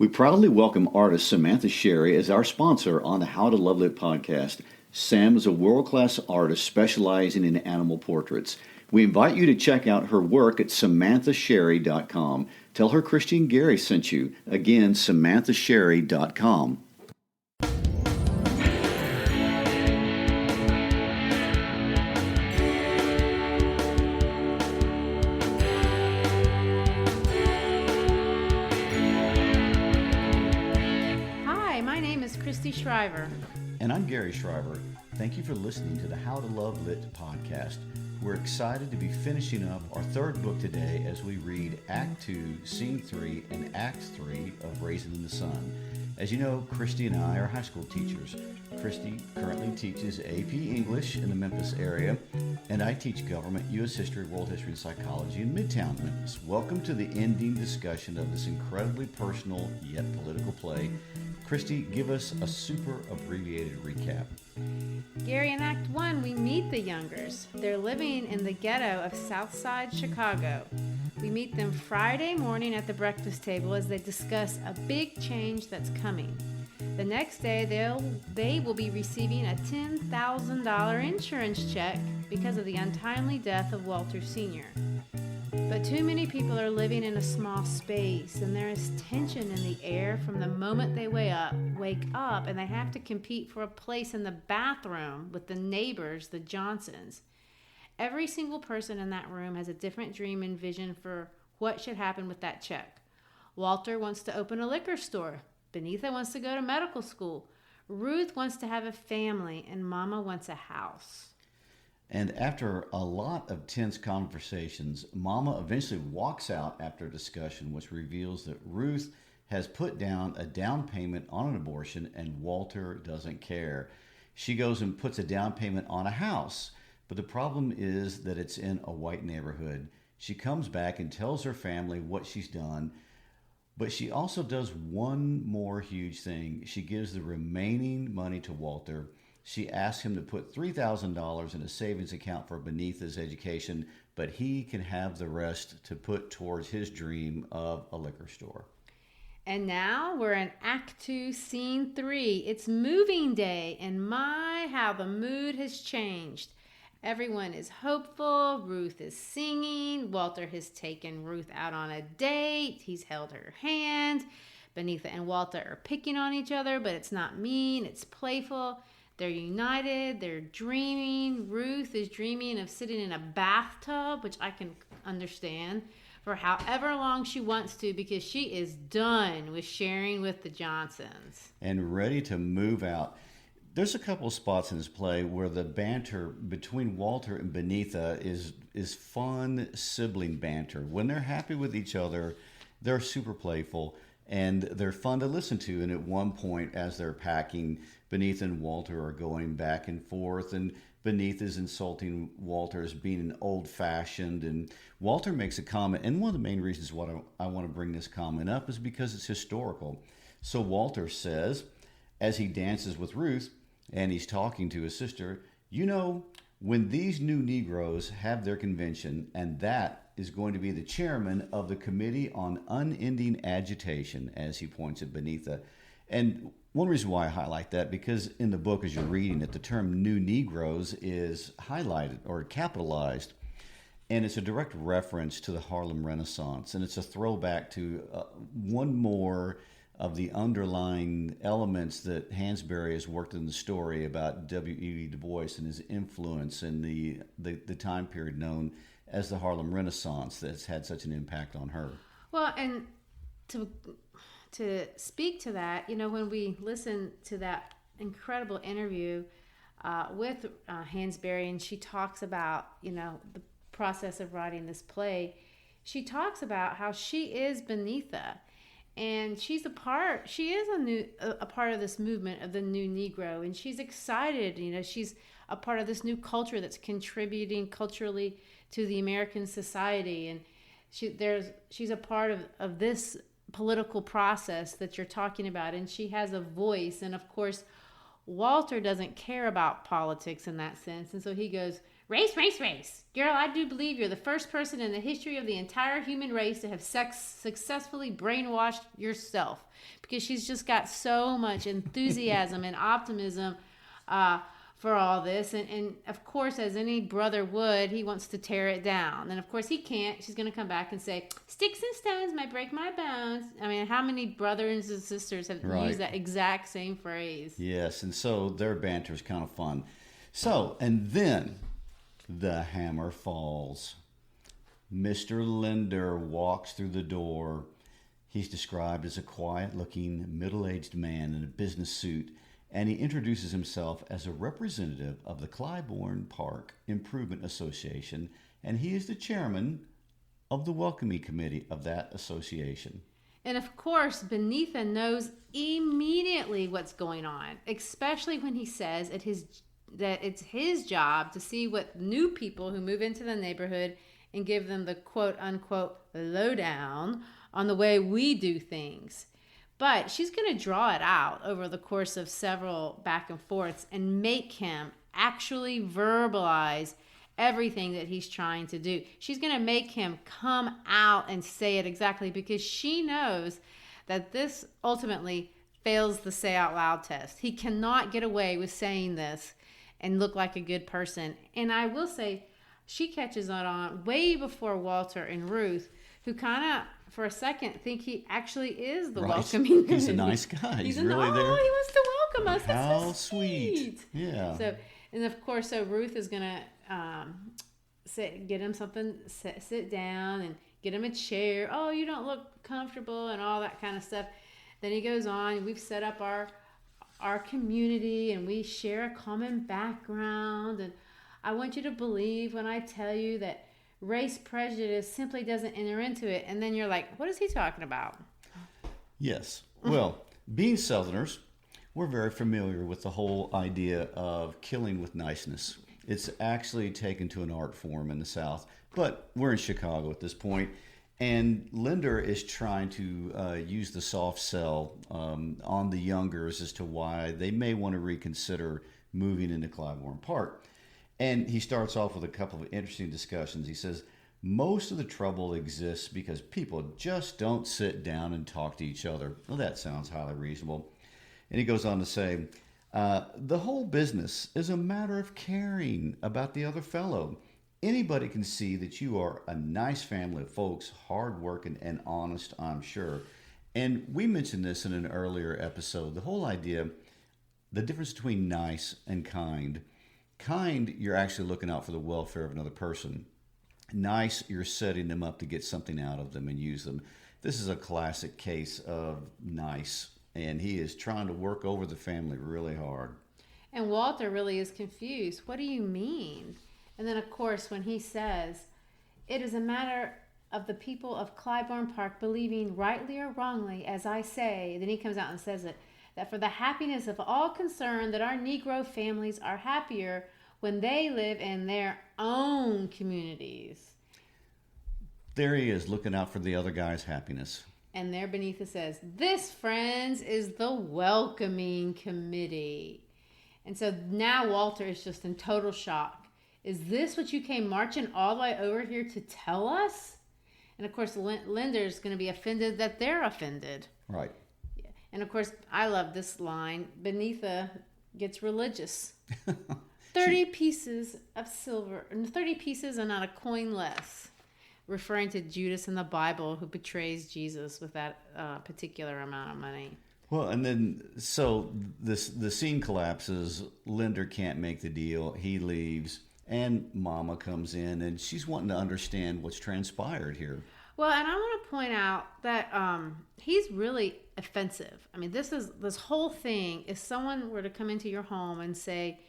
We proudly welcome artist Samantha Sherry as our sponsor on the How to Love Lit podcast. Sam is a world-class artist specializing in animal portraits. We invite you to check out her work at samanthasherry.com. Tell her Christy and Gary sent you. Again, samanthasherry.com. Shriver. And I'm Gary Shriver. Thank you for listening to the How to Love Lit podcast. We're excited to be finishing up our third book today as we read Act 2, Scene 3, and Act 3 of Raisin In The Sun. As you know, Christy and I are high school teachers. Christy currently teaches AP English in the Memphis area, and I teach government, U.S. history, world history, and psychology in Midtown Memphis. Welcome to the ending discussion of this incredibly personal yet political play. Christy, give us a super abbreviated recap. Gary, in Act 1, we meet the Youngers. They're living in the ghetto of Southside Chicago. We meet them Friday morning at the breakfast table as they discuss a big change that's coming. The next day, they will be receiving a $10,000 insurance check because of the untimely death of Walter Sr. But too many people are living in a small space, and there is tension in the air from the moment they wake up, and they have to compete for a place in the bathroom with the neighbors, the Johnsons. Every single person in that room has a different dream and vision for what should happen with that check. Walter wants to open a liquor store. Benitha wants to go to medical school. Ruth wants to have a family, and Mama wants a house. And after a lot of tense conversations, Mama eventually walks out after a discussion which reveals that Ruth has put down a down payment on an abortion and Walter doesn't care. She goes and puts a down payment on a house, but the problem is that it's in a white neighborhood. She comes back and tells her family what she's done, but she also does one more huge thing. She gives the remaining money to Walter. She asks him to put $3,000 in a savings account for Benitha's education, but he can have the rest to put towards his dream of a liquor store. And now we're in Act 2, Scene 3. It's moving day, and my, how the mood has changed. Everyone is hopeful. Ruth is singing. Walter has taken Ruth out on a date. He's held her hand. Benitha and Walter are picking on each other, but it's not mean. It's playful. They're united. They're dreaming. Ruth is dreaming of sitting in a bathtub, which I can understand, for however long she wants to, because she is done with sharing with the Johnsons. And ready to move out. There's a couple of spots in this play where the banter between Walter and Benitha is fun sibling banter. When they're happy with each other, they're super playful and they're fun to listen to. And at one point, as they're packing, Benitha and Walter are going back and forth, and Benitha's insulting Walter as being an old-fashioned, and Walter makes a comment, and one of the main reasons why I want to bring this comment up is because it's historical. So Walter says, as he dances with Ruth, and he's talking to his sister, you know, when these new Negroes have their convention, and that is going to be the chairman of the Committee on Unending Agitation, as he points at Benitha. And one reason why I highlight that, because in the book, as you're reading it, the term new Negroes is highlighted or capitalized, and it's a direct reference to the Harlem Renaissance, and it's a throwback to one more of the underlying elements that Hansberry has worked in the story about W.E.B. Du Bois and his influence in the time period known as the Harlem Renaissance that's had such an impact on her. Well, and to speak to that, you know, when we listen to that incredible interview with Hansberry, and she talks about, you know, the process of writing this play, she talks about how she is Benitha, and she is a part of this movement of the new Negro, and she's excited, you know, she's a part of this new culture that's contributing culturally to the American society, and she's a part of this political process that you're talking about, and she has a voice. And of course, Walter doesn't care about politics in that sense, and so he goes Race, race, race. Girl, I do believe you're the first person in the history of the entire human race to have successfully brainwashed yourself. Because she's just got so much enthusiasm and optimism for all this. And of course, as any brother would, he wants to tear it down. And of course, he can't. She's going to come back and say, sticks and stones might break my bones. I mean, how many brothers and sisters have used that exact same phrase? Yes, and so their banter is kind of fun. So, and then the hammer falls. Mr. Linder walks through the door. He's described as a quiet-looking, middle-aged man in a business suit, and he introduces himself as a representative of the Clybourne Park Improvement Association, and he is the chairman of the welcoming committee of that association. And of course, Beneatha knows immediately what's going on, especially when he says that it's his job to see what new people who move into the neighborhood and give them the quote-unquote lowdown on the way we do things. But she's going to draw it out over the course of several back and forths and make him actually verbalize everything that he's trying to do. She's going to make him come out and say it exactly, because she knows that this ultimately fails the say out loud test. He cannot get away with saying this and look like a good person. And I will say, she catches on way before Walter and Ruth, who kind of, for a second, think he actually is the welcoming. He's a nice guy. He's really there. Oh, he wants to welcome us. That's How so sweet. Yeah. So, and of course, so Ruth is going to get him something, sit down and get him a chair. Oh, you don't look comfortable and all that kind of stuff. Then he goes on. We've set up our community and we share a common background. And I want you to believe when I tell you that race prejudice simply doesn't enter into it. And then you're like, what is he talking about? Yes. Well, being Southerners, we're very familiar with the whole idea of killing with niceness. It's actually taken to an art form in the South, but we're in Chicago at this point, and Linder is trying to use the soft sell on the youngers as to why they may want to reconsider moving into Clybourne Park. And he starts off with a couple of interesting discussions. He says, most of the trouble exists because people just don't sit down and talk to each other. Well, that sounds highly reasonable. And he goes on to say, the whole business is a matter of caring about the other fellow. Anybody can see that you are a nice family of folks, hardworking and honest, I'm sure. And we mentioned this in an earlier episode, the whole idea, the difference between nice and kind. Kind, you're actually looking out for the welfare of another person. Nice, you're setting them up to get something out of them and use them. This is a classic case of nice, and he is trying to work over the family really hard. And Walter really is confused. What do you mean? And then, of course, when he says, it is a matter of the people of Clybourne Park believing rightly or wrongly, as I say, then he comes out and says it, that for the happiness of all concerned, that our Negro families are happier when they live in their own communities. There he is, looking out for the other guy's happiness. And there beneath it says, this, friends, is the welcoming committee. And so now Walter is just in total shock. Is this what you came marching all the way over here to tell us? And of course, Linder's going to be offended that they're offended. Right. Yeah. And of course, I love this line. Beneatha gets religious. 30 pieces of silver, 30 pieces and not a coin less. Referring to Judas in the Bible who betrays Jesus with that particular amount of money. Well, and then, so the scene collapses. Linder can't make the deal. He leaves. And Mama comes in, and she's wanting to understand what's transpired here. Well, and I want to point out that he's really offensive. I mean, this whole thing, if someone were to come into your home and say,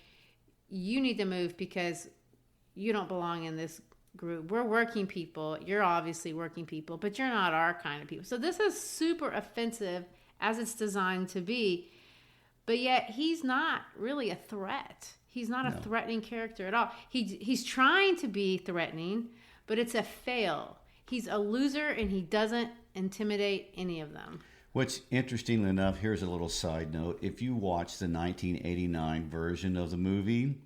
you need to move because you don't belong in this group. We're working people. You're obviously working people, but you're not our kind of people. So this is super offensive as it's designed to be, but yet he's not really a threat. He's not a threatening character at all. He's trying to be threatening, but it's a fail. He's a loser, and he doesn't intimidate any of them. Which, interestingly enough, here's a little side note. If you watch the 1989 version of the movie,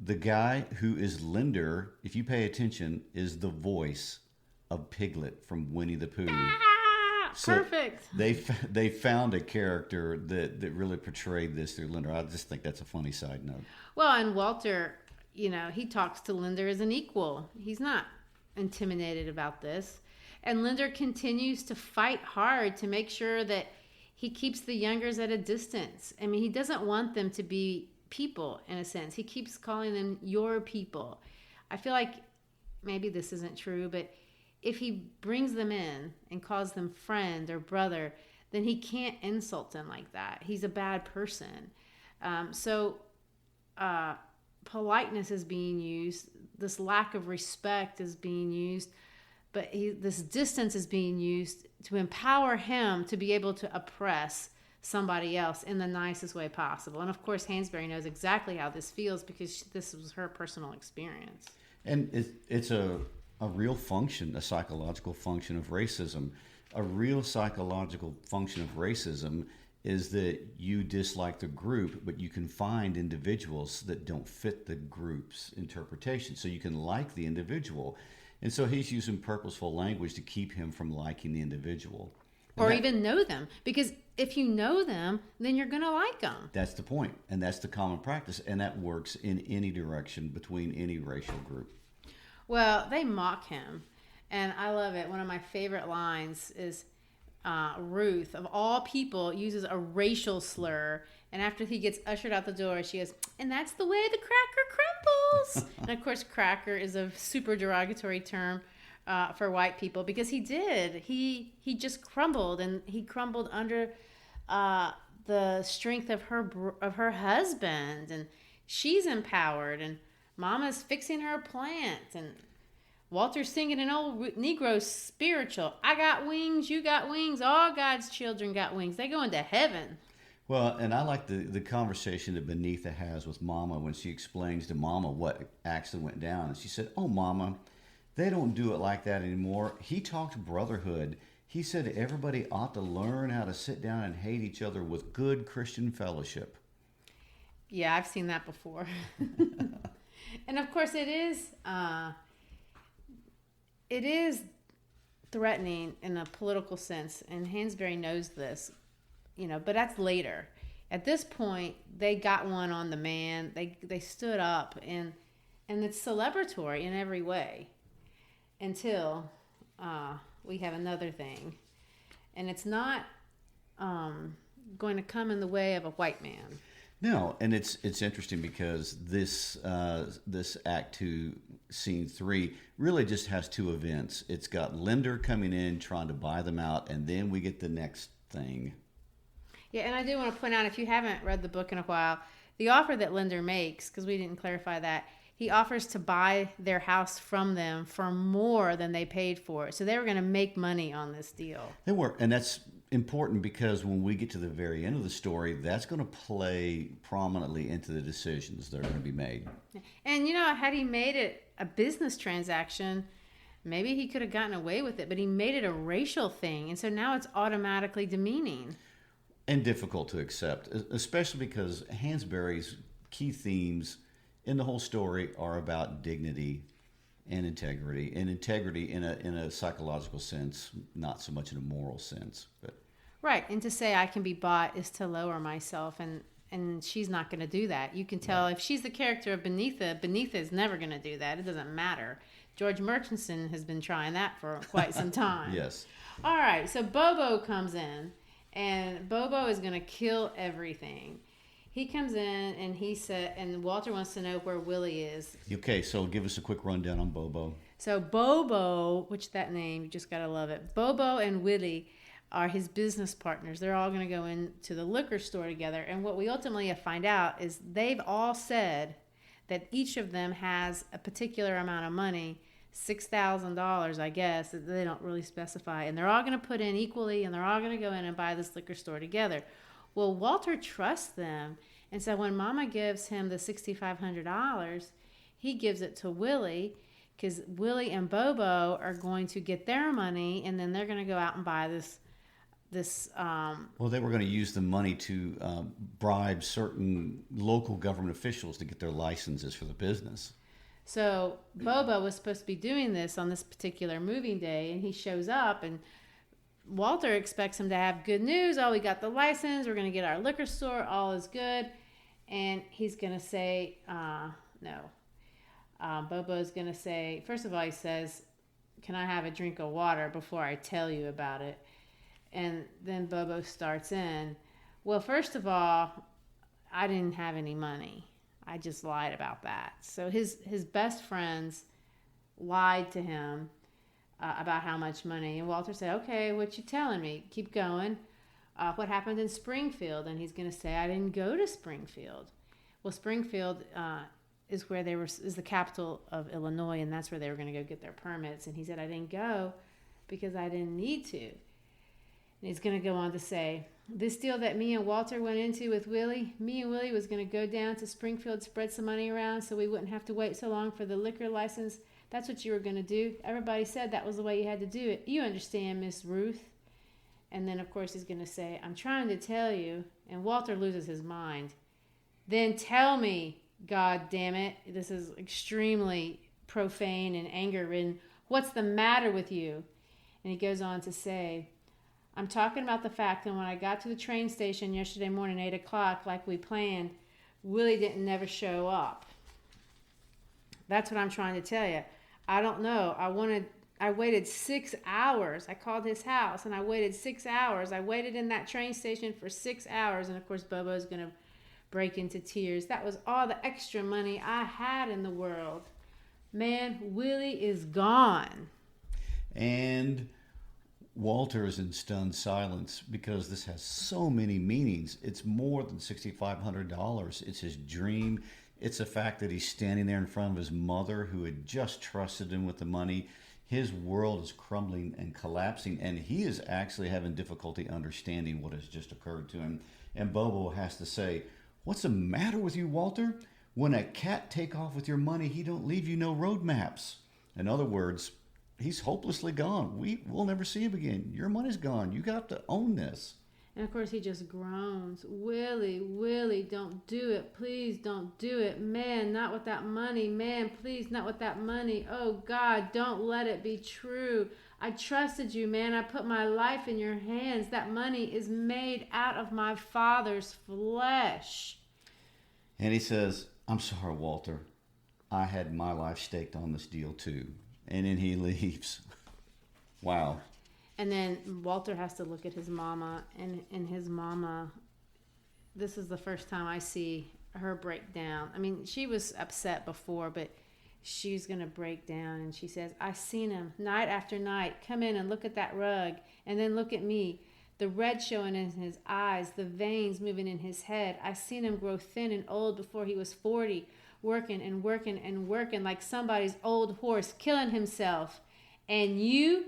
the guy who is Linder, if you pay attention, is the voice of Piglet from Winnie the Pooh. So Perfect. they found a character that really portrayed this through Linder. I just think that's a funny side note. Well, and Walter, he talks to Linder as an equal. He's not intimidated about this. And Linder continues to fight hard to make sure that he keeps the youngers at a distance. I mean, he doesn't want them to be people, in a sense. He keeps calling them your people. I feel like maybe this isn't true, but if he brings them in and calls them friend or brother, then he can't insult them like that. He's a bad person. So politeness is being used. This lack of respect is being used. But this distance is being used to empower him to be able to oppress somebody else in the nicest way possible. And of course, Hansberry knows exactly how this feels because this was her personal experience. And it's a real function, a psychological function of racism. A real psychological function of racism is that you dislike the group, but you can find individuals that don't fit the group's interpretation. So you can like the individual. And so he's using purposeful language to keep him from liking the individual. Or even know them. Because if you know them, then you're going to like them. That's the point. And that's the common practice. And that works in any direction between any racial group. Well, they mock him. And I love it. One of my favorite lines is Ruth, of all people, uses a racial slur. And after he gets ushered out the door, she goes, and that's the way the cracker crumbles. And of course, cracker is a super derogatory term for white people because he did. He just crumbled, and he crumbled under the strength of her husband. And she's empowered, and Mama's fixing her plant, and Walter's singing an old Negro spiritual. I got wings, you got wings, all God's children got wings. They go into heaven. Well, and I like the conversation that Beneatha has with Mama when she explains to Mama what actually went down. And she said, oh, Mama, they don't do it like that anymore. He talked brotherhood. He said everybody ought to learn how to sit down and hate each other with good Christian fellowship. Yeah, I've seen that before. And of course it is threatening in a political sense, and Hansberry knows this, but that's later. At this point, they got one on the man. They stood up, and it's celebratory in every way until we have another thing. And it's not going to come in the way of a white man. No, and it's interesting because this Act 2, Scene 3 really just has two events. It's got Linder coming in, trying to buy them out, and then we get the next thing. Yeah, and I do want to point out, if you haven't read the book in a while, the offer that Linder makes, because we didn't clarify that, he offers to buy their house from them for more than they paid for it. So they were going to make money on this deal. They were, and that's important because when we get to the very end of the story, that's going to play prominently into the decisions that are going to be made. And, had he made it a business transaction, maybe he could have gotten away with it, but he made it a racial thing. And so now it's automatically demeaning. And difficult to accept, especially because Hansberry's key themes in the whole story are about dignity and integrity in a psychological sense, not so much in a moral sense. But right, and to say I can be bought is to lower myself, and she's not going to do that. You can tell if she's the character of Beneatha is never going to do that. It doesn't matter. George Murchison has been trying that for quite some time. Yes. All right, so Bobo comes in, and Bobo is going to kill everything. He comes in, and Walter wants to know where Willie is. Okay, so give us a quick rundown on Bobo. So Bobo, which that name, you just got to love it. Bobo and Willie are his business partners. They're all going to go into the liquor store together. And what we ultimately find out is they've all said that each of them has a particular amount of money, $6,000, I guess, that they don't really specify. And they're all going to put in equally, and they're all going to go in and buy this liquor store together. Well, Walter trusts them, and so when Mama gives him the $6,500, he gives it to Willie, because Willie and Bobo are going to get their money, and then they're going to go out and buy this this. Well, they were going to use the money to bribe certain local government officials to get their licenses for the business. So Bobo was supposed to be doing this on this particular moving day, and he shows up, and Walter expects him to have good news. Oh, we got the license. We're going to get our liquor store. All is good. And he's going to say, no. Bobo's going to say, first of all, he says, can I have a drink of water before I tell you about it? And then Bobo starts in, well, first of all, I didn't have any money. I just lied about that. So his best friends lied to him about how much money. And Walter said, okay, what you telling me? Keep going. What happened in Springfield? And he's going to say, I didn't go to Springfield. Well, Springfield is the capital of Illinois, and that's where they were going to go get their permits. And he said, I didn't go because I didn't need to. And he's going to go on to say, this deal that me and Walter went into with Willie, me and Willie was going to go down to Springfield, spread some money around so we wouldn't have to wait so long for the liquor license. That's what you were going to do. Everybody said that was the way you had to do it. You understand, Miss Ruth. And then, of course, he's going to say, I'm trying to tell you. And Walter loses his mind. Then tell me, God damn it. This is extremely profane and anger-ridden. What's the matter with you? And he goes on to say, I'm talking about the fact that when I got to the train station yesterday morning, 8 o'clock, like we planned, Willie didn't never show up. That's what I'm trying to tell you. I don't know. I waited 6 hours. I called his house, and I waited 6 hours. I waited in that train station for 6 hours, and of course, Bobo's going to break into tears. That was all the extra money I had in the world. Man, Willie is gone. And Walter is in stunned silence because this has so many meanings. It's more than $6,500. It's his dream. It's the fact that he's standing there in front of his mother who had just trusted him with the money. His world is crumbling and collapsing, and he is actually having difficulty understanding what has just occurred to him. And Bobo has to say, what's the matter with you, Walter? When a cat take off with your money, he don't leave you no road maps. In other words, he's hopelessly gone. We'll never see him again. Your money's gone. You got to own this. And of course, he just groans. Willie, don't do it. Please don't do it. Man, not with that money. Man, please, not with that money. Oh, God, don't let it be true. I trusted you, man. I put my life in your hands. That money is made out of my father's flesh. And he says, I'm sorry, Walter. I had my life staked on this deal, too. And then he leaves. Wow. And then Walter has to look at his mama, and his mama, this is the first time I see her break down. I mean, she was upset before, but she's going to break down. And she says, I seen him night after night. Come in and look at that rug. And then look at me. The red showing in his eyes, the veins moving in his head. I seen him grow thin and old before he was 40, working and working and working like somebody's old horse, killing himself. And you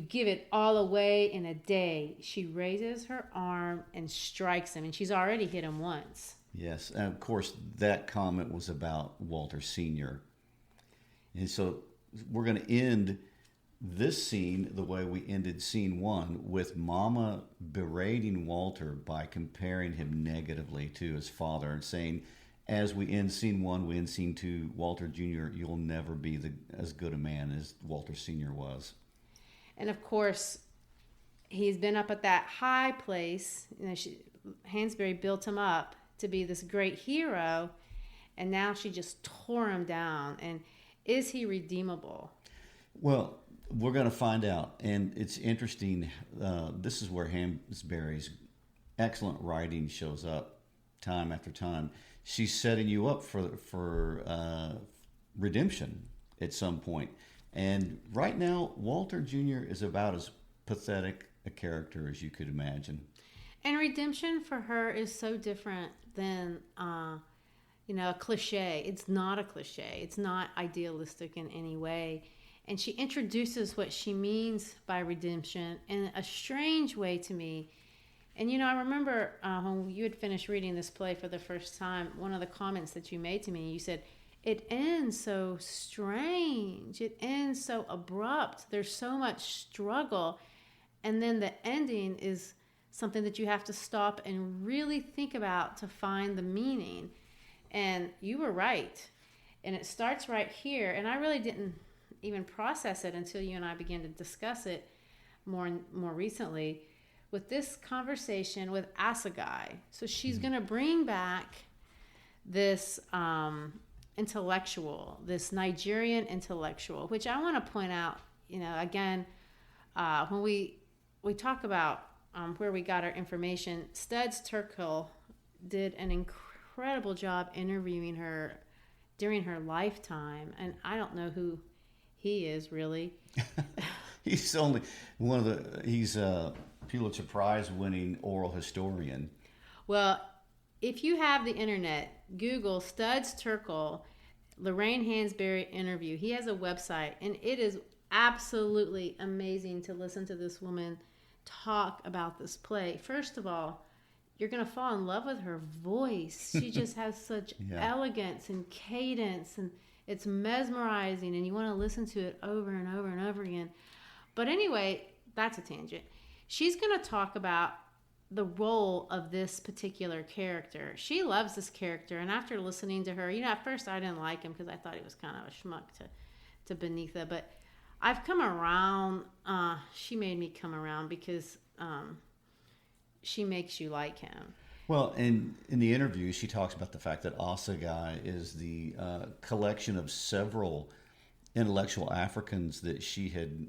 give it all away in a day. She raises her arm and strikes him, and she's already hit him once. Yes, and of course, that comment was about Walter Sr. And so we're going to end this scene the way we ended scene 1, with Mama berating Walter by comparing him negatively to his father and saying, as we end scene 1, we end scene 2, Walter Jr., you'll never be as good a man as Walter Sr. was. And of course, he's been up at that high place. You know, Hansberry built him up to be this great hero, and now she just tore him down. And is he redeemable? Well, we're going to find out. And it's interesting. This is where Hansberry's excellent writing shows up time after time. She's setting you up for redemption at some point. And right now, Walter Jr. is about as pathetic a character as you could imagine. And redemption for her is so different than, a cliche. It's not a cliche. It's not idealistic in any way. And she introduces what she means by redemption in a strange way to me. And, I remember when you had finished reading this play for the first time, one of the comments that you made to me, you said, it ends so strange. It ends so abrupt. There's so much struggle. And then the ending is something that you have to stop and really think about to find the meaning. And you were right. And it starts right here. And I really didn't even process it until you and I began to discuss it more recently with this conversation with Asagai. So she's going to bring back this intellectual, this Nigerian intellectual, which I want to point out, again, when we talk about where we got our information, Studs Terkel did an incredible job interviewing her during her lifetime, and I don't know who he is really. He's only he's a Pulitzer Prize winning oral historian. Well, if you have the internet, Google Studs Terkel, Lorraine Hansberry interview. He has a website, and it is absolutely amazing to listen to this woman talk about this play. First of all, you're going to fall in love with her voice. She just has such elegance and cadence, and it's mesmerizing, and you want to listen to it over and over and over again. But anyway, that's a tangent. She's going to talk about the role of this particular character. She loves this character, and after listening to her, at first I didn't like him because I thought he was kind of a schmuck to Benitha, but I've come around. She made me come around because she makes you like him. Well, in the interview, she talks about the fact that Asagai is the collection of several intellectual Africans that she had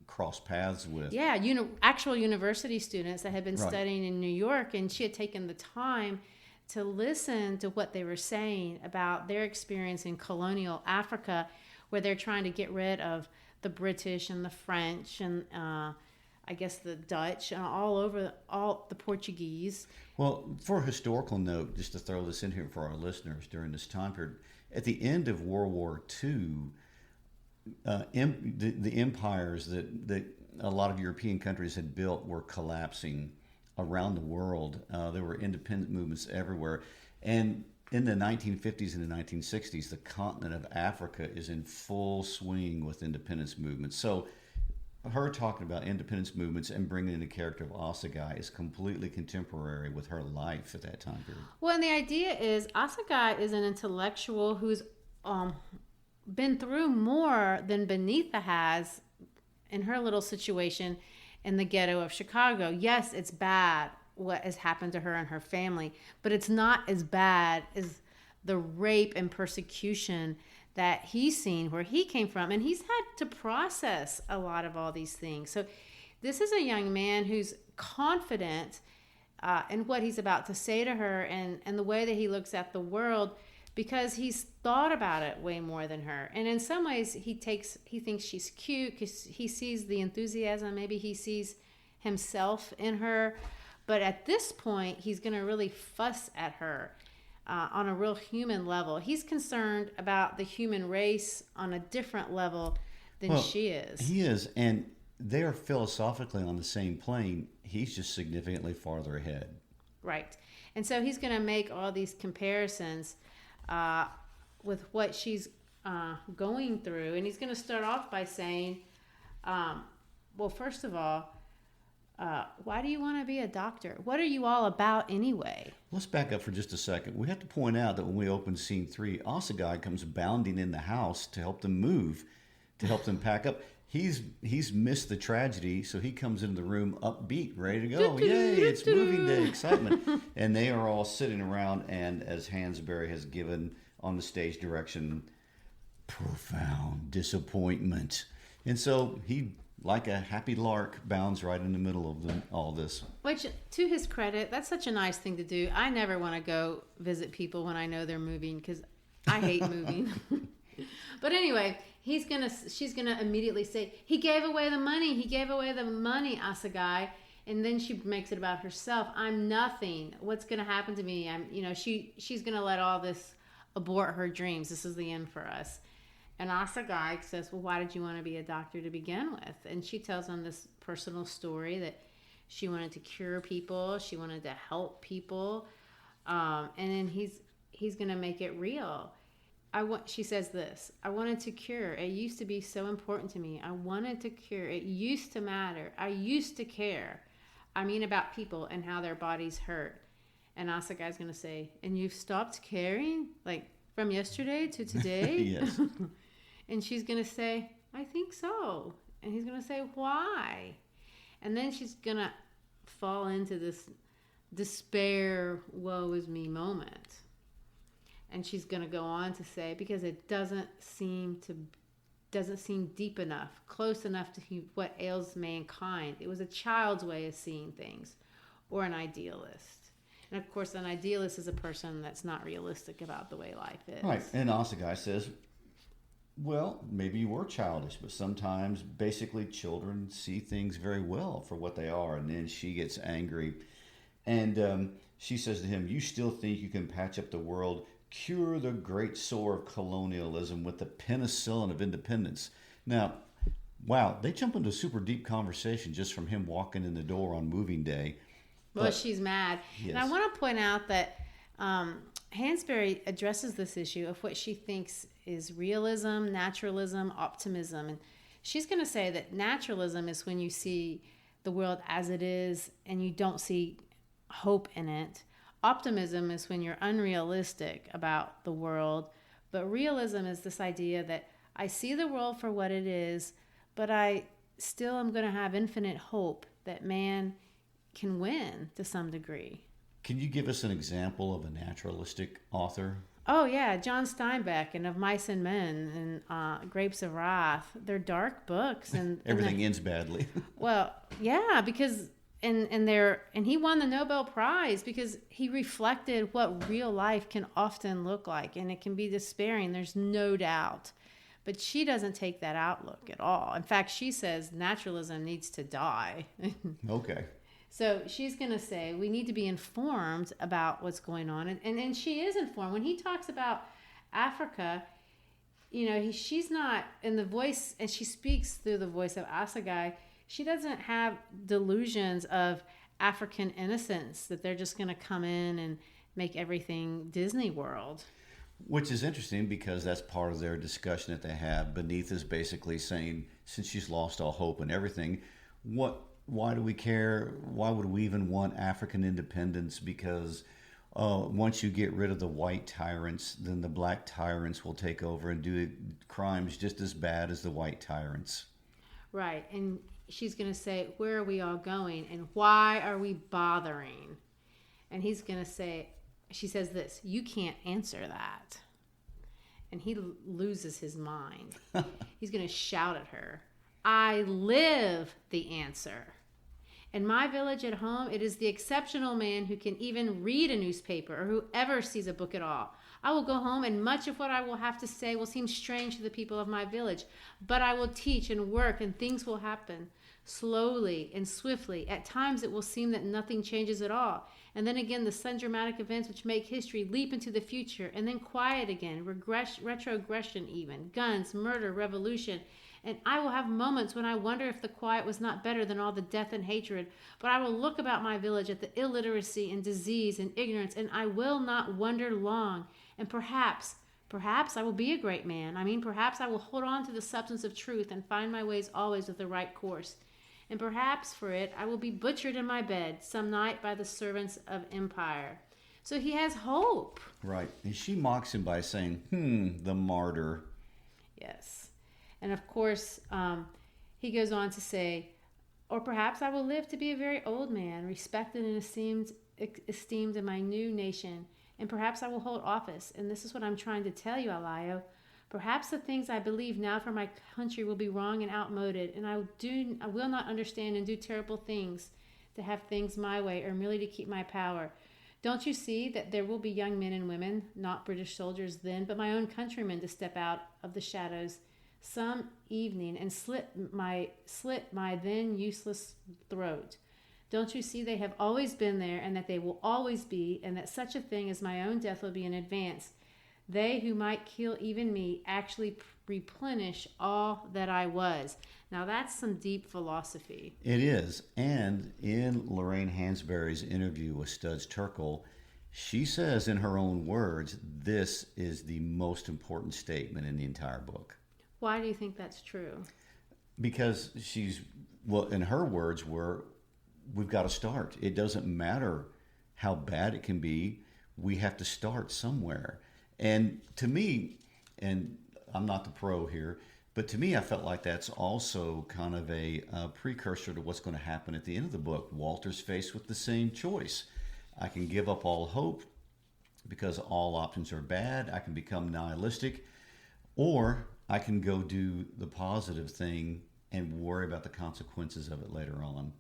crossed paths with. Yeah, actual university students that had been studying in New York, and she had taken the time to listen to what they were saying about their experience in colonial Africa, where they're trying to get rid of the British and the French and I guess the Dutch and all the Portuguese. Well, for a historical note, just to throw this in here for our listeners during this time period, at the end of World War II, the empires that a lot of European countries had built were collapsing around the world. There were independent movements everywhere. And in the 1950s and the 1960s, the continent of Africa is in full swing with independence movements. So her talking about independence movements and bringing in the character of Asagai is completely contemporary with her life at that time period. Well, and the idea is Asagai is an intellectual who's been through more than Benitha has in her little situation in the ghetto of Chicago. Yes, it's bad what has happened to her and her family, but it's not as bad as the rape and persecution that he's seen where he came from, and he's had to process a lot of all these things. So this is a young man who's confident in what he's about to say to her and the way that he looks at the world, because he's thought about it way more than her. And in some ways he thinks she's cute because he sees the enthusiasm. Maybe he sees himself in her, but at this point he's going to really fuss at her on a real human level. He's concerned about the human race on a different level than she is. He is, and they are philosophically on the same plane. He's just significantly farther ahead. Right. And so he's going to make all these comparisons with what she's going through. And he's going to start off by saying, well, first of all, why do you want to be a doctor? What are you all about anyway? Let's back up for just a second. We have to point out that when we open scene 3, Asagai comes bounding in the house to help them move, to help them pack up. He's missed the tragedy, so he comes into the room upbeat, ready to go. Yay, it's moving day, excitement. And they are all sitting around, and as Hansberry has given on the stage direction, profound disappointment. And so he, like a happy lark, bounds right in the middle of all this. Which, to his credit, that's such a nice thing to do. I never want to go visit people when I know they're moving because I hate moving. But anyway, she's gonna immediately say, he gave away the money, Asagai. And then she makes it about herself. I'm nothing. What's gonna happen to me? She's gonna let all this abort her dreams. This is the end for us. And Asagai says, well, why did you want to be a doctor to begin with? And she tells him this personal story that she wanted to cure people. She wanted to help people. And then he's going to make it real. She says this, I wanted to cure. It used to be so important to me. I wanted to cure. It used to matter. I used to care. I mean about people and how their bodies hurt. And Asagai's going to say, and you've stopped caring? Like, from yesterday to today? Yes. And she's going to say, I think so. And he's going to say, why? And then she's going to fall into this despair, woe is me moment. And she's going to go on to say, because it doesn't seem deep enough, close enough to what ails mankind. It was a child's way of seeing things, or an idealist. And of course, an idealist is a person that's not realistic about the way life is. Right. And Asagai says, well, maybe you were childish, but sometimes basically children see things very well for what they are. And then she gets angry. And she says to him, you still think you can patch up the world, cure the great sore of colonialism with the penicillin of independence. Now, wow, they jump into a super deep conversation just from him walking in the door on moving day. Well, she's mad. Yes. And I want to point out that Hansberry addresses this issue of what she thinks is realism, naturalism, optimism. And she's going to say that naturalism is when you see the world as it is and you don't see hope in it. Optimism is when you're unrealistic about the world. But realism is this idea that I see the world for what it is, but I still am going to have infinite hope that man can win to some degree. Can you give us an example of a naturalistic author? Oh, yeah, John Steinbeck and Of Mice and Men and Grapes of Wrath. They're dark books. And Everything ends badly. Well, yeah, because and he won the Nobel Prize because he reflected what real life can often look like, and it can be despairing, there's no doubt. But she doesn't take that outlook at all. In fact, she says naturalism needs to die. Okay. So she's going to say we need to be informed about what's going on. And she is informed. When he talks about Africa, you know, she's not in the voice, and she speaks through the voice of Asagai. She doesn't have delusions of African innocence, that they're just going to come in and make everything Disney World. Which is interesting because that's part of their discussion that they have. Beneath is basically saying, since she's lost all hope and everything, why do we care? Why would we even want African independence? Because once you get rid of the white tyrants, then the black tyrants will take over and do crimes just as bad as the white tyrants. Right. And she's going to say, where are we all going? And why are we bothering? And he's going to say, she says this, you can't answer that. And he loses his mind. He's going to shout at her, I live the answer. In my village at home, it is the exceptional man who can even read a newspaper or who ever sees a book at all. I will go home, and much of what I will have to say will seem strange to the people of my village. But I will teach and work, and things will happen slowly and swiftly. At times it will seem that nothing changes at all. And then again, the sudden dramatic events which make history leap into the future, and then quiet again, retrogression even, guns, murder, revolution. And I will have moments when I wonder if the quiet was not better than all the death and hatred. But I will look about my village at the illiteracy and disease and ignorance, and I will not wonder long. And perhaps I will be a great man. I mean, perhaps I will hold on to the substance of truth and find my ways always with the right course. And perhaps for it I will be butchered in my bed some night by the servants of empire. So he has hope. Right. And she mocks him by saying, the martyr. Yes. And of course, he goes on to say, or perhaps I will live to be a very old man, respected and esteemed in my new nation. And perhaps I will hold office. And this is what I'm trying to tell you, Alayo. Perhaps the things I believe now for my country will be wrong and outmoded, and I will not understand and do terrible things to have things my way or merely to keep my power. Don't you see that there will be young men and women, not British soldiers then, but my own countrymen, to step out of the shadows some evening and slit my then useless throat? Don't you see they have always been there, and that they will always be, and that such a thing as my own death will be in advance? They who might kill even me actually replenish all that I was. Now that's some deep philosophy. It is. And in Lorraine Hansberry's interview with Studs Terkel, she says in her own words, this is the most important statement in the entire book. Why do you think that's true? Because in her words were, we've got to start. It doesn't matter how bad it can be. We have to start somewhere. And to me, and I'm not the pro here, but to me, I felt like that's also kind of a precursor to what's going to happen at the end of the book. Walter's faced with the same choice. I can give up all hope because all options are bad. I can become nihilistic, or I can go do the positive thing and worry about the consequences of it later on.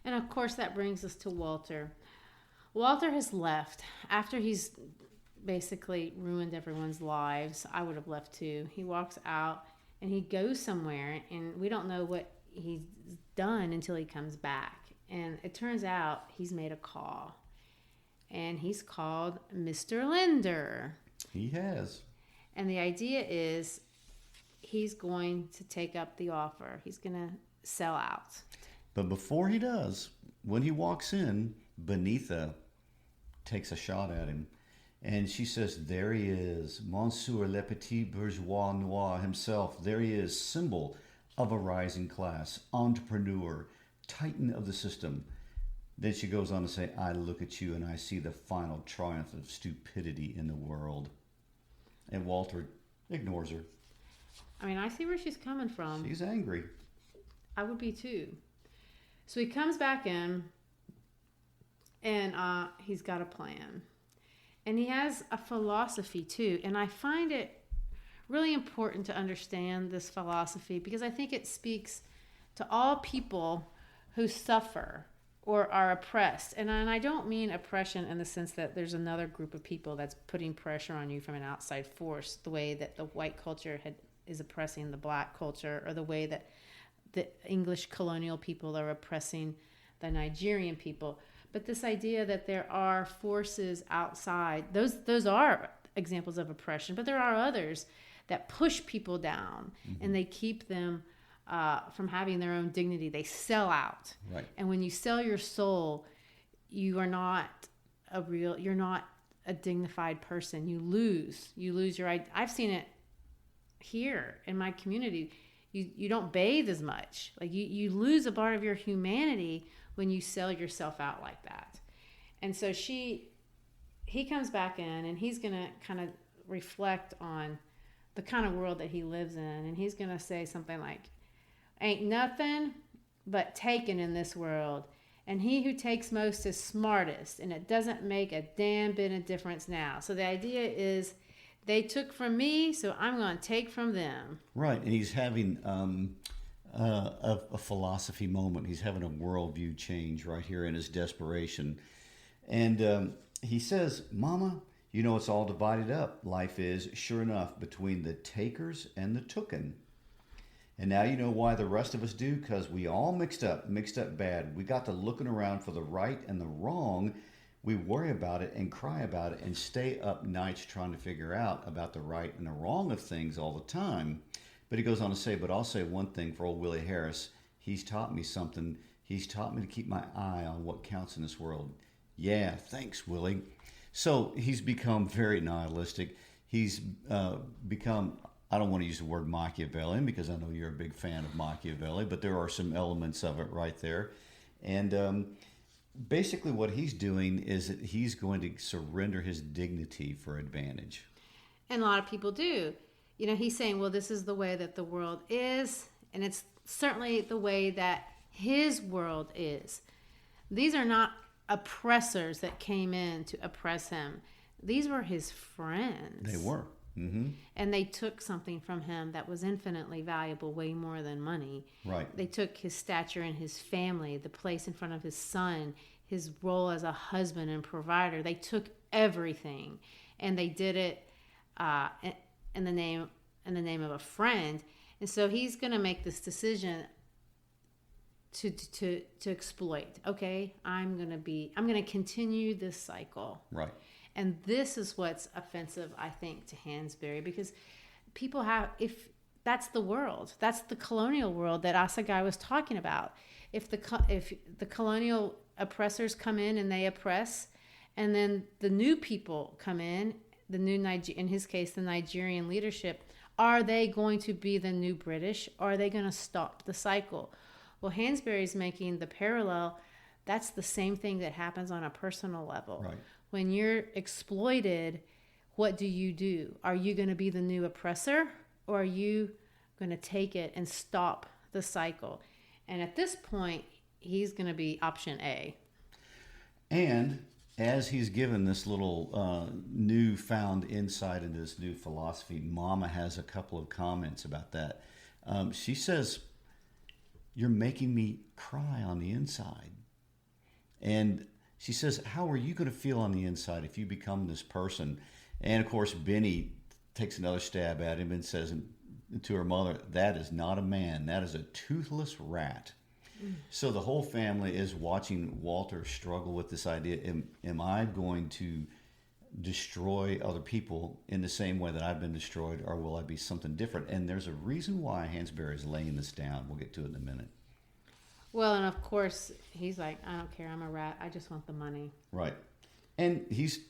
And of course, that brings us to Walter. Walter has left after he's basically ruined everyone's lives. I would have left too. He walks out and he goes somewhere, and we don't know what he's done until he comes back. And it turns out he's made a call, and he's called Mr. Linder. He has. And the idea is he's going to take up the offer. He's going to sell out. But before he does, when he walks in, Benitha takes a shot at him. And she says, there he is, Monsieur le Petit Bourgeois Noir himself. There he is, symbol of a rising class, entrepreneur, titan of the system. Then she goes on to say, I look at you and I see the final triumph of stupidity in the world. And Walter ignores her. I mean, I see where she's coming from. She's angry. I would be too. So he comes back in, and he's got a plan. And he has a philosophy too. And I find it really important to understand this philosophy because I think it speaks to all people who suffer or are oppressed. And I don't mean oppression in the sense that there's another group of people that's putting pressure on you from an outside force, the way that the white culture is oppressing the black culture, or the way that the English colonial people are oppressing the Nigerian people. But this idea that there are forces outside, those are examples of oppression, but there are others that push people down, and they keep them from having their own dignity. They sell out. Right. And when you sell your soul, you're not a dignified person. You lose your, I've seen it here in my community. You don't bathe as much. Like you lose a part of your humanity when you sell yourself out like that. And so he comes back in, and he's going to kind of reflect on the kind of world that he lives in. And he's going to say something like, ain't nothing but taken in this world. And he who takes most is smartest, and it doesn't make a damn bit of difference now. So the idea is they took from me, so I'm going to take from them. Right. And he's having a philosophy moment. He's having a worldview change right here in his desperation. And he says, Mama, you know it's all divided up. Life is, sure enough, between the takers and the tooken. And now you know why the rest of us do, because we all mixed up bad. We got to looking around for the right and the wrong. We worry about it and cry about it and stay up nights trying to figure out about the right and the wrong of things all the time. But he goes on to say, but I'll say one thing for old Willie Harris. He's taught me something. He's taught me to keep my eye on what counts in this world. Yeah, thanks, Willie. So he's become very nihilistic. He's become, I don't want to use the word Machiavellian because I know you're a big fan of Machiavelli, but there are some elements of it right there. And basically what he's doing is that he's going to surrender his dignity for advantage. And a lot of people do. You know, he's saying, well, this is the way that the world is, and it's certainly the way that his world is. These are not oppressors that came in to oppress him. These were his friends. They were. Mm-hmm. And they took something from him that was infinitely valuable, way more than money. Right. They took his stature in his family, the place in front of his son, his role as a husband and provider. They took everything, and they did it in the name of a friend. And so he's going to make this decision to exploit. Okay, I'm going to continue this cycle. Right. And this is what's offensive, I think, to Hansberry, because people have, if that's the world, that's the colonial world that Assegai was talking about. If the colonial oppressors come in and they oppress, and then the new people come in, in his case, the Nigerian leadership, are they going to be the new British? Or are they going to stop the cycle? Well, Hansberry's making the parallel That's the same thing that happens on a personal level. Right. When you're exploited, what do? Are you going to be the new oppressor, or are you going to take it and stop the cycle? And at this point, he's going to be option A. And as he's given this little newfound insight into this new philosophy, Mama has a couple of comments about that. She says, "You're making me cry on the inside." And she says, "How are you going to feel on the inside if you become this person?" And of course, Benny takes another stab at him and says to her mother, "That is not a man. That is a toothless rat." So the whole family is watching Walter struggle with this idea. Am I going to destroy other people in the same way that I've been destroyed, or will I be something different? And there's a reason why Hansberry is laying this down. We'll get to it in a minute. Well, and of course, he's like, "I don't care. I'm a rat. I just want the money." Right. And he's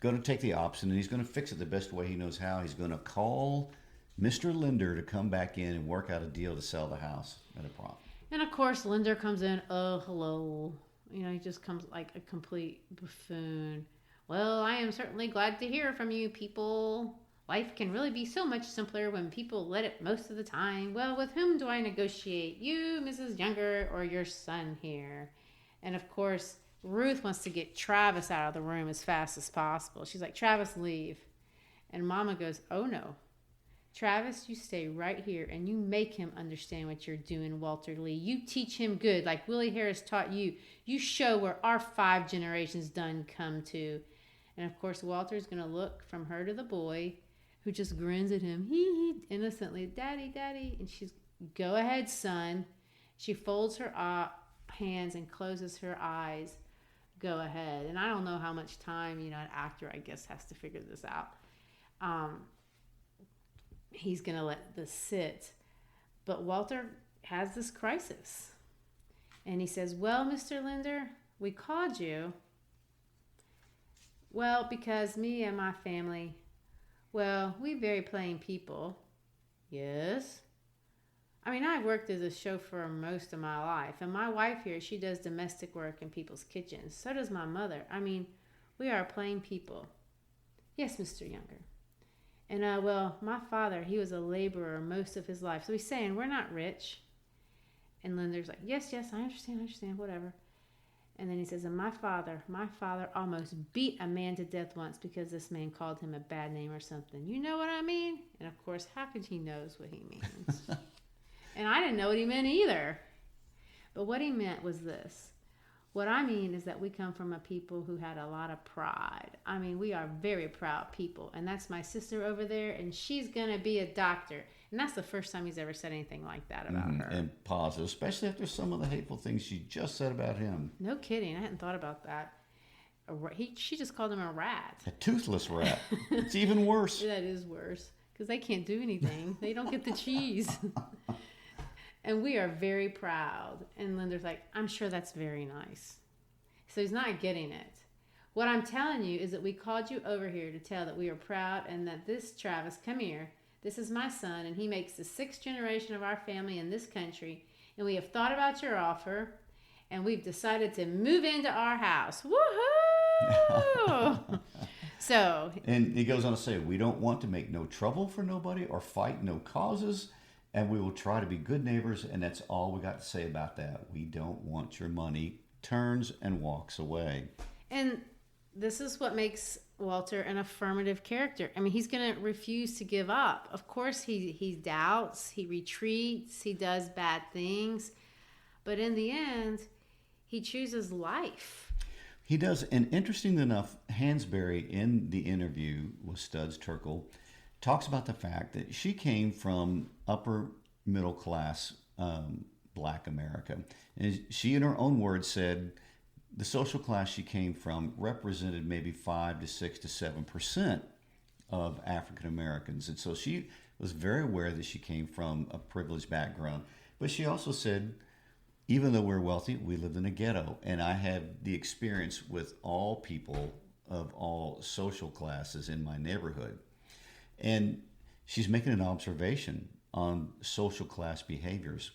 going to take the option, and he's going to fix it the best way he knows how. He's going to call Mr. Linder to come back in and work out a deal to sell the house at a profit. And of course, Linder comes in, "Oh, hello." He just comes like a complete buffoon. "Well, I am certainly glad to hear from you people. Life can really be so much simpler when people let it most of the time. Well, with whom do I negotiate? You, Mrs. Younger, or your son here?" And of course, Ruth wants to get Travis out of the room as fast as possible. She's like, "Travis, leave." And Mama goes, "Oh, no. Travis, you stay right here and you make him understand what you're doing, Walter Lee. You teach him good like Willie Harris taught you. You show where our 5 generations done come to." And of course, Walter's going to look from her to the boy, who just grins at him, hee, innocently, "Daddy, Daddy." And she's, "Go ahead, son." She folds her hands and closes her eyes. Go ahead. And I don't know how much time, an actor, I guess, has to figure this out. He's going to let this sit. But Walter has this crisis. And he says, "Well, Mr. Linder, we called you. Well, because me and my family, well, we very plain people." "Yes." "I've worked as a chauffeur most of my life. And my wife here, she does domestic work in people's kitchens. So does my mother. We are plain people." "Yes, Mr. Younger." "And, well, my father, he was a laborer most of his life. So he's saying we're not rich." And Linder's like, yes, I understand, whatever. And then he says, "And my father almost beat a man to death once because this man called him a bad name or something. You know what I mean?" And of course, how could he knows what he means? And I didn't know what he meant either. But what he meant was this. What I mean is that we come from a people who had a lot of pride. We are very proud people. And that's my sister over there, and she's going to be a doctor. And that's the first time he's ever said anything like that about her. And positive, especially after some of the hateful things she just said about him. No kidding. I hadn't thought about that. She just called him a rat. A toothless rat. It's even worse. That is worse, because they can't do anything. They don't get the cheese. And we are very proud. And Linder's like, "I'm sure that's very nice." So he's not getting it. "What I'm telling you is that we called you over here to tell that we are proud, and that this Travis, come here, this is my son, and he makes the 6th generation of our family in this country. And we have thought about your offer, and we've decided to move into our house." Woohoo! And he goes on to say, "We don't want to make no trouble for nobody or fight no causes. And we will try to be good neighbors, and that's all we got to say about that. We don't want your money." Turns and walks away. And this is what makes Walter an affirmative character. He's going to refuse to give up. Of course, he doubts, he retreats, he does bad things. But in the end, he chooses life. He does. And interesting enough, Hansberry, in the interview with Studs Terkel, talks about the fact that she came from upper middle class Black America. And she, in her own words, said the social class she came from represented maybe 5 to 6 to 7% of African Americans. And so she was very aware that she came from a privileged background. But she also said, even though we're wealthy, we lived in a ghetto. And I had the experience with all people of all social classes in my neighborhood. And she's making an observation on social class behaviors.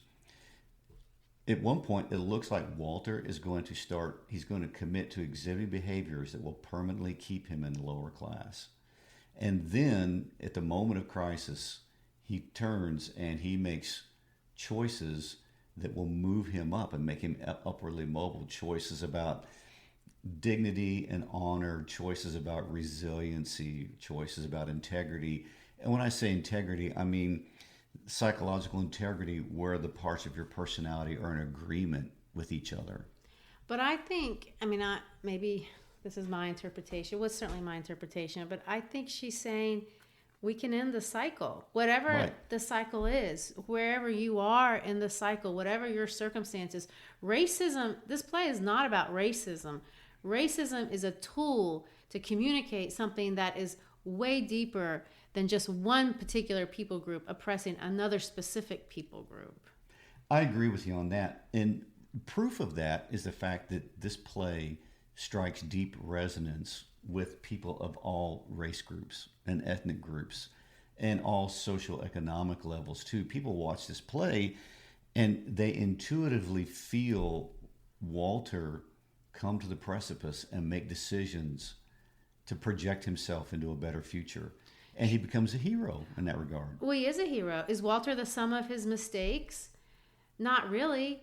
At one point, it looks like Walter is going to start, he's going to commit to exhibiting behaviors that will permanently keep him in the lower class. And then, at the moment of crisis, he turns and he makes choices that will move him up and make him upwardly mobile. Choices about dignity and honor, choices about resiliency, choices about integrity. And when I say integrity, I mean psychological integrity, where the parts of your personality are in agreement with each other. But I think, maybe this is my interpretation. Well, it's certainly my interpretation, but I think she's saying we can end the cycle. Whatever Right. the cycle is, wherever you are in the cycle, whatever your circumstances. Racism, this play is not about racism. Racism is a tool to communicate something that is way deeper than just one particular people group oppressing another specific people group. I agree with you on that. And proof of that is the fact that this play strikes deep resonance with people of all race groups and ethnic groups and all social economic levels too. People watch this play and they intuitively feel Walter come to the precipice and make decisions to project himself into a better future. And he becomes a hero in that regard. Well, he is a hero. Is Walter the sum of his mistakes? Not really.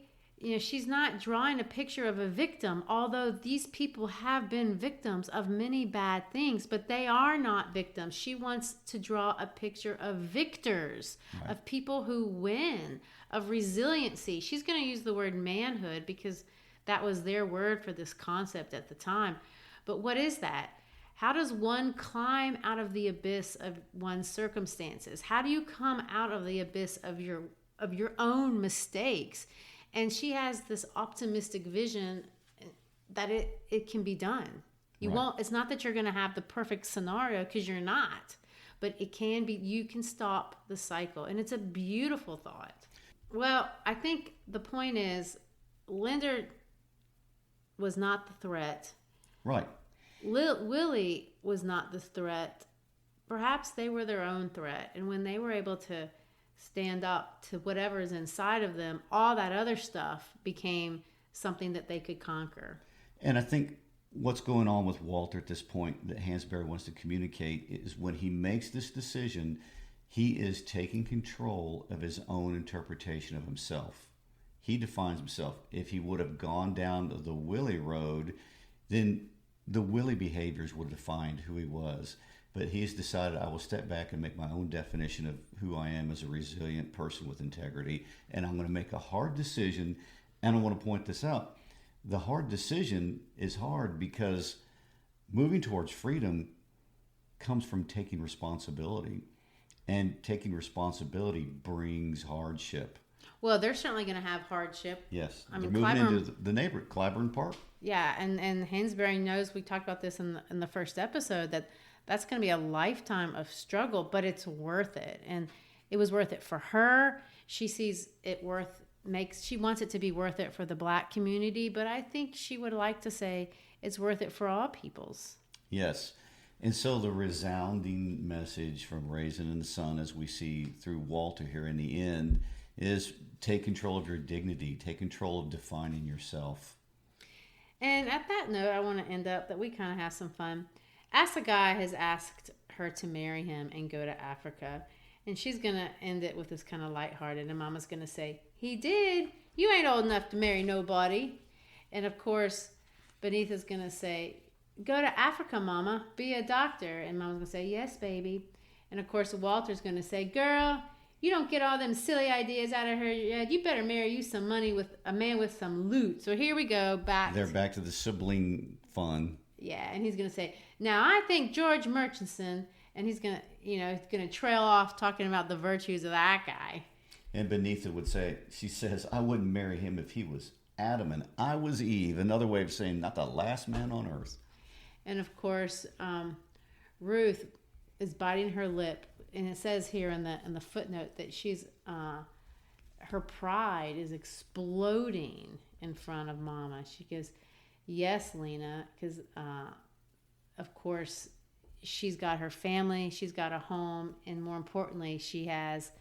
She's not drawing a picture of a victim, although these people have been victims of many bad things, but they are not victims. She wants to draw a picture of victors, Right. of people who win, of resiliency. She's going to use the word manhood because that was their word for this concept at the time. But what is that? How does one climb out of the abyss of one's circumstances? How do you come out of the abyss of your own mistakes? And she has this optimistic vision that it can be done. You Right. won't. It's not that you're going to have the perfect scenario, because you're not. But it can be. You can stop the cycle, and it's a beautiful thought. Well, I think the point is, Linda was not the threat. Right. Willie was not the threat. Perhaps they were their own threat. And when they were able to stand up to whatever is inside of them, all that other stuff became something that they could conquer. And I think what's going on with Walter at this point that Hansberry wants to communicate is when he makes this decision, he is taking control of his own interpretation of himself. He defines himself. If he would have gone down the Willie road, then the Willie behaviors would have defined who he was. But he's decided, I will step back and make my own definition of who I am as a resilient person with integrity. And I'm going to make a hard decision. And I want to point this out. The hard decision is hard because moving towards freedom comes from taking responsibility. And taking responsibility brings hardship. Well, they're certainly going to have hardship. Yes. I They're mean, moving Clyburn, into the neighborhood, Clyburn Park. yeah, and Hansberry knows, we talked about this in the first episode, that's going to be a lifetime of struggle, but it's worth it. And it was worth it for her. She sees it she wants it to be worth it for the Black community, but I think she would like to say it's worth it for all peoples. Yes. And so the resounding message from Raisin in the Sun, as we see through Walter here in the end, is take control of your dignity, take control of defining yourself. And at that note, I want to end up that we kind of have some fun. Asagai has asked her to marry him and go to Africa. And she's going to end it with this kind of lighthearted. And Mama's going to say, he did. You ain't old enough to marry nobody. And of course, Beneatha's going to say, go to Africa, Mama. Be a doctor. And Mama's going to say, yes, baby. And of course, Walter's going to say, girl, you don't get all them silly ideas out of her head. You better marry you some money with a man with some loot. So here we go. They're back to the sibling fun. Yeah, and he's going to say, now I think George Murchison, and he's going to, he's going to trail off talking about the virtues of that guy. And Beneatha would say, she says, I wouldn't marry him if he was Adam and I was Eve. Another way of saying not the last man on earth. And of course, Ruth is biting her lip. And it says here in the footnote that she's, her pride is exploding in front of Mama. She goes, yes, Lena, because of course she's got her family, she's got a home, and more importantly, she has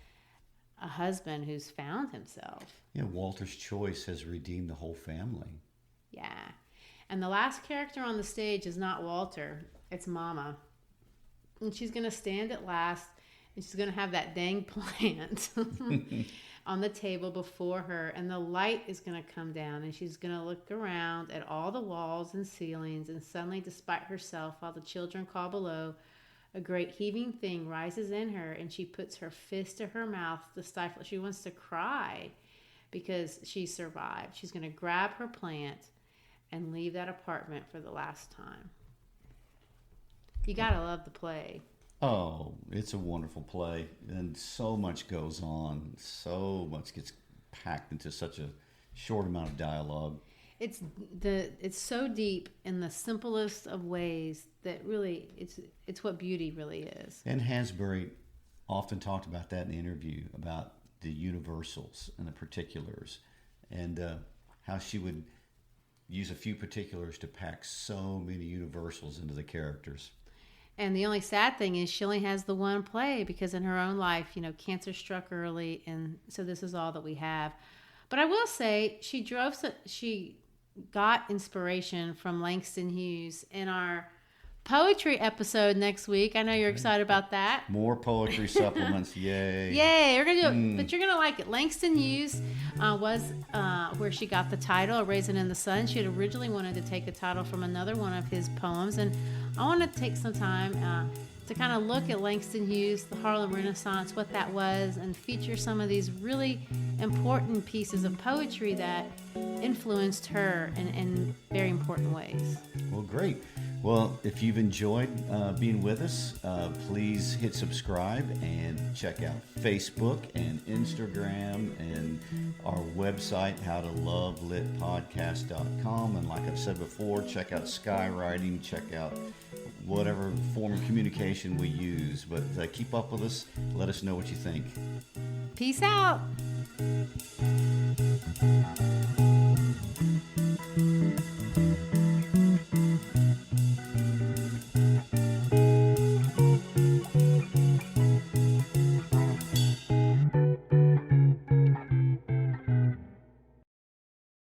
a husband who's found himself. Yeah, Walter's choice has redeemed the whole family. Yeah. And the last character on the stage is not Walter, it's Mama. And she's going to stand at last, and she's going to have that dang plant on the table before her, and the light is going to come down, and she's going to look around at all the walls and ceilings, and suddenly, despite herself, while the children call below, a great heaving thing rises in her, and she puts her fist to her mouth to stifle. She wants to cry because she survived. She's going to grab her plant and leave that apartment for the last time. You gotta love the play. Oh, it's a wonderful play, and so much goes on. So much gets packed into such a short amount of dialogue. It's so deep in the simplest of ways that really it's what beauty really is. And Hansberry often talked about that in the interview, about the universals and the particulars, and how she would use a few particulars to pack so many universals into the characters. And the only sad thing is she only has the one play because in her own life, cancer struck early, and so this is all that we have. But I will say she got inspiration from Langston Hughes in our poetry episode next week. I know you're excited about that. More poetry supplements, yay. Yay, we're going to do it, but you're going to like it. Langston Hughes was where she got the title, Raisin in the Sun. She had originally wanted to take a title from another one of his poems, and I want to take some time to kind of look at Langston Hughes, the Harlem Renaissance, what that was, and feature some of these really important pieces of poetry that influenced her in very important ways. Well, great. Well, if you've enjoyed being with us, please hit subscribe and check out Facebook and Instagram and our website, howtolovelitpodcast.com. And like I've said before, check out Skywriting, check out whatever form of communication we use. But keep up with us. Let us know what you think. Peace out.